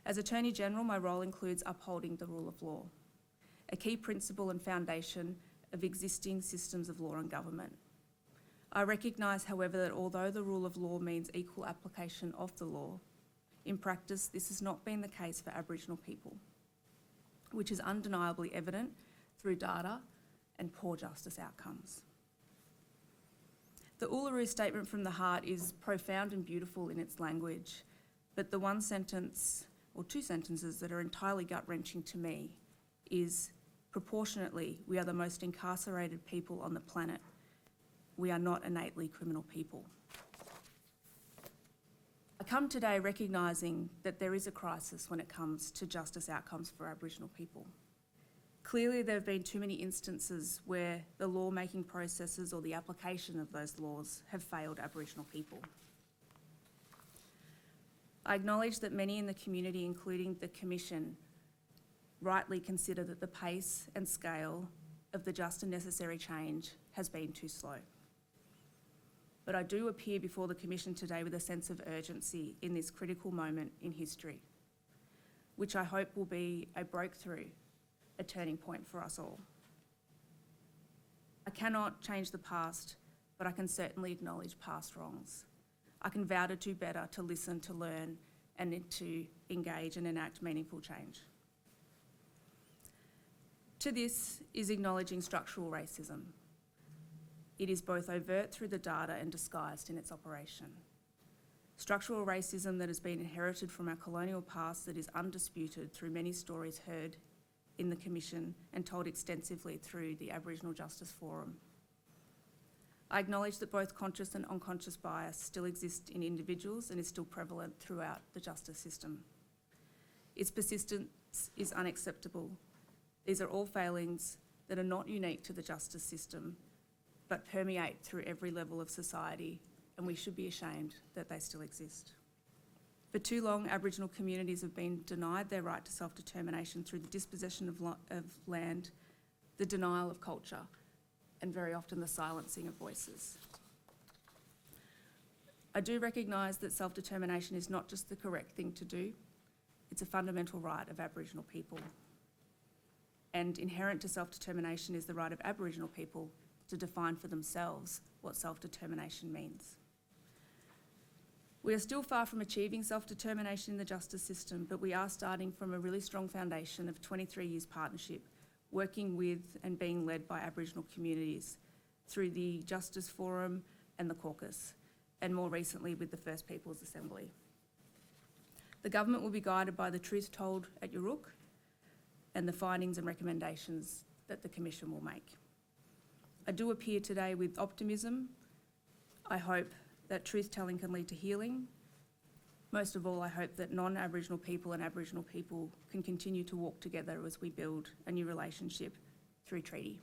As Attorney-General, my role includes upholding the rule of law, a key principle and foundation of existing systems of law and government. I recognise, however, that although the rule of law means equal application of the law, in practice this has not been the case for Aboriginal people, which is undeniably evident through data and poor justice outcomes. The Uluru Statement from the Heart is profound and beautiful in its language, but the one sentence or two sentences that are entirely gut-wrenching to me is, proportionately, we are the most incarcerated people on the planet. We are not innately criminal people. I come today recognising that there is a crisis when it comes to justice outcomes for Aboriginal people. Clearly, there have been too many instances where the law-making processes or the application of those laws have failed Aboriginal people. I acknowledge that many in the community, including the Commission, rightly consider that the pace and scale of the just and necessary change has been too slow. But I do appear before the Commission today with a sense of urgency in this critical moment in history, which I hope will be a breakthrough, a turning point for us all. I cannot change the past, but I can certainly acknowledge past wrongs. I can vow to do better, to listen, to learn, and to engage and enact meaningful change. To this is acknowledging structural racism. It is both overt through the data and disguised in its operation. Structural racism that has been inherited from our colonial past, that is undisputed through many stories heard in the Commission and told extensively through the Aboriginal Justice Forum. I acknowledge that both conscious and unconscious bias still exist in individuals and is still prevalent throughout the justice system. Its persistence is unacceptable. These are all failings that are not unique to the justice system, but permeate through every level of society, and we should be ashamed that they still exist. For too long, Aboriginal communities have been denied their right to self-determination through the dispossession of land, the denial of culture, and very often the silencing of voices. I do recognise that self-determination is not just the correct thing to do, it's a fundamental right of Aboriginal people. And inherent to self-determination is the right of Aboriginal people to define for themselves what self-determination means. We are still far from achieving self-determination in the justice system, but we are starting from a really strong foundation of 23 years partnership, working with and being led by Aboriginal communities through the Justice Forum and the caucus, and more recently with the First Peoples Assembly. The government will be guided by the truth told at Yoorrook and the findings and recommendations that the Commission will make. I do appear today with optimism. I hope that truth-telling can lead to healing. Most of all, I hope that non-Aboriginal people and Aboriginal people can continue to walk together as we build a new relationship through treaty.